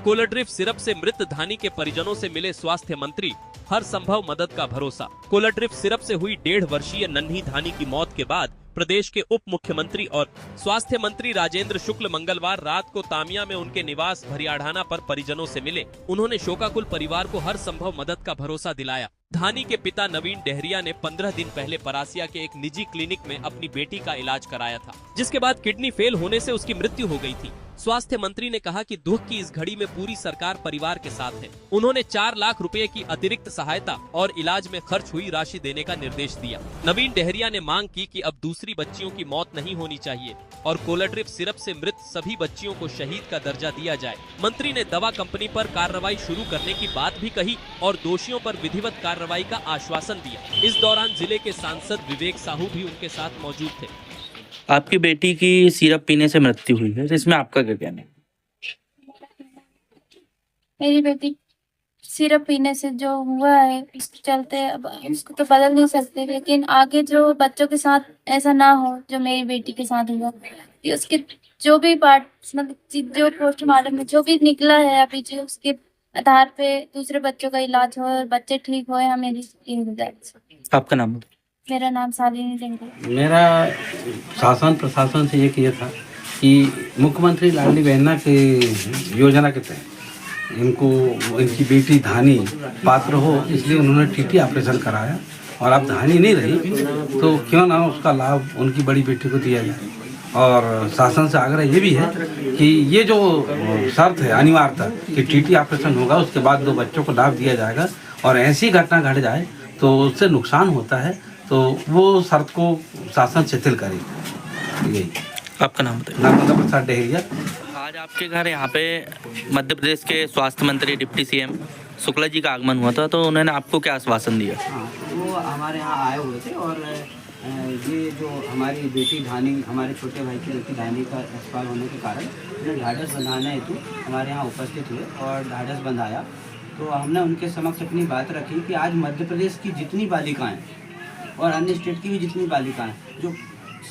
कोलाड्रिप syrup से मृत धानी के परिजनों से मिले स्वास्थ्य मंत्री, हर संभव मदद का भरोसा। कोलाड्रिप सिरप से हुई 1.5 वर्षीय नन्ही धानी की मौत के बाद प्रदेश के उप मुख्यमंत्री और स्वास्थ्य मंत्री राजेंद्र शुक्ल मंगलवार रात को तामिया में उनके निवास भरियाढ़ाना पर परिजनों से मिले। उन्होंने शोकाकुल परिवार को हर संभव मदद का भरोसा दिलाया। धानी के पिता नवीन डेहरिया ने 15 दिन पहले परासिया के एक निजी क्लिनिक में अपनी बेटी का इलाज कराया था, जिसके बाद किडनी फेल होने से उसकी मृत्यु हो गई थी। स्वास्थ्य मंत्री ने कहा कि दुख की इस घड़ी में पूरी सरकार परिवार के साथ है। उन्होंने 4 लाख रुपए की अतिरिक्त सहायता और इलाज में खर्च हुई राशि देने का निर्देश दिया। नवीन डेहरिया ने मांग की कि अब दूसरी बच्चियों की मौत नहीं होनी चाहिए और कोलाड्रिप सिरप से मृत सभी बच्चियों को शहीद का दर्जा दिया जाए। मंत्री ने दवा कंपनी पर कार्रवाई शुरू करने की बात भी कही और दोषियों पर विधिवत कार्रवाई का आश्वासन दिया। इस दौरान जिले के सांसद विवेक साहू भी उनके साथ मौजूद थे। आपकी बेटी की सिरप पीने से मृत्यु हुई है, इसमें आपका क्या कहना है? मेरी बेटी सिरप पीने से जो हुआ है इसके चलते अब इसको तो बदल नहीं सकते, लेकिन आगे जो बच्चों के साथ ऐसा ना हो जो मेरी बेटी के साथ हुआ। कि उसके जो भी पार्ट मतलब जो पोस्टमार्टम में जो भी निकला है अभी जो उसके आधार पे दूसरे बच्चों का इलाज हो और बच्चे ठीक हो, हमें यही गुजारिश। आपका नाम? मेरा नाम शालिनी देंगे। मेरा शासन प्रशासन से एक ये था कि मुख्यमंत्री लाडली बहना के योजना के तहत इनको इनकी बेटी धानी पात्र हो, इसलिए उन्होंने टीटी ऑपरेशन कराया। और अब धानी नहीं रही तो क्यों ना उसका लाभ उनकी बड़ी बेटी को दिया जाए। और शासन से आग्रह ये भी है कि ये जो शर्त है अनिवार्यता कि टीटी ऑपरेशन होगा उसके बाद 2 बच्चों को लाभ दिया जाएगा, और ऐसी घटना घट जाए तो उससे नुकसान होता है तो वो शर्त को शासन शिथिल करेगी। यही। आपका नाम बताइए। नर्मदा प्रसाद डेहरिया। आज आपके घर यहाँ पे मध्य प्रदेश के स्वास्थ्य मंत्री डिप्टी सीएम शुक्ला जी का आगमन हुआ था, तो उन्होंने आपको क्या आश्वासन दिया? हाँ, वो हमारे यहाँ आए हुए थे और ये जो हमारी बेटी धानी, हमारे छोटे भाई की बेटी धानी का एक्सपायर होने के कारण उन्हें ढाढ़स बंधाने हेतु हमारे यहाँ उपस्थित हुए और ढाढ़स बंधाया। तो हमने उनके समक्ष अपनी बात रखी कि आज मध्य प्रदेश की जितनी बालिकाएं और अन्य स्टेट की भी जितनी बालिकाएं जो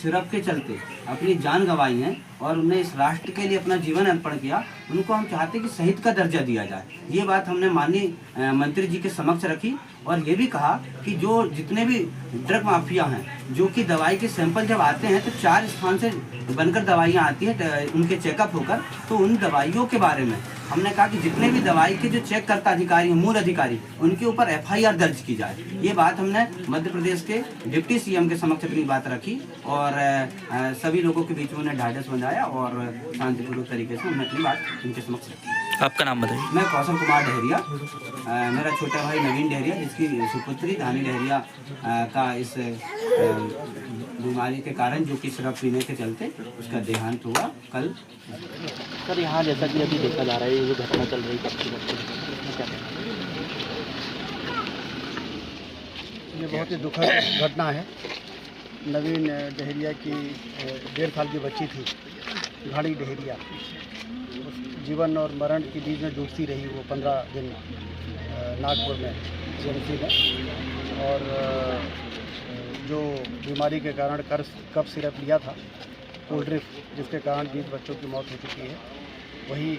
सिरप के चलते अपनी जान गंवाई हैं और उन्हें इस राष्ट्र के लिए अपना जीवन अर्पण किया, उनको हम चाहते कि शहीद का दर्जा दिया जाए। ये बात हमने माननीय मंत्री जी के समक्ष रखी और ये भी कहा कि जो जितने भी ड्रग माफिया हैं जो कि दवाई के सैंपल जब आते हैं तो 4 स्थान से बनकर दवाइयाँ आती हैं उनके चेकअप होकर, तो उन दवाइयों के बारे में हमने कहा कि जितने भी दवाई के जो चेक करता अधिकारी हैं, मूल अधिकारी, उनके ऊपर FIR दर्ज की जाए। ये बात हमने मध्य प्रदेश के डिप्टी सीएम के समक्ष अपनी बात रखी और सभी लोगों के बीच में उन्हें ढाढ़स बंधाया और शांतिपूर्वक तरीके से हमने अपनी बात उनके समक्ष रखी। आपका नाम बताइए। मैं कौशल कुमार डेहरिया, मेरा छोटा भाई नवीन डेहरिया जिसकी सुपुत्री धानी डेहरिया का इस बीमारी के कारण जो कि सिरप पीने के चलते उसका देहांत हुआ कल। सर, यहाँ जैसा कि अभी देखा जा रहा है ये जो घटना चल रही है, ये बहुत ही दुखद घटना है। नवीन डेहरिया की 1.5 साल की बच्ची थी घाड़ी डेहरिया, जीवन और मरण के बीच में जूझती रही वो 15 दिन नागपुर में CMC में। और जो बीमारी के कारण कफ सिरप लिया था कोल्ड्रिप, जिसके कारण 20 बच्चों की मौत हो चुकी है, वही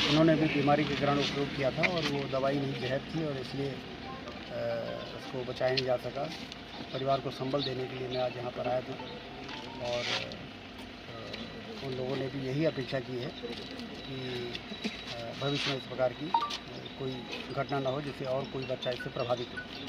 उन्होंने भी बीमारी के कारण उपयोग किया था और वो दवाई नहीं जहर थी और इसलिए उसको बचाया नहीं जा सका। परिवार को संबल देने के लिए मैं आज यहाँ पर आया था और उन लोगों ने भी यही अपेक्षा की है कि भविष्य में इस प्रकार की कोई घटना ना हो जिससे और कोई बच्चा इससे प्रभावित हो।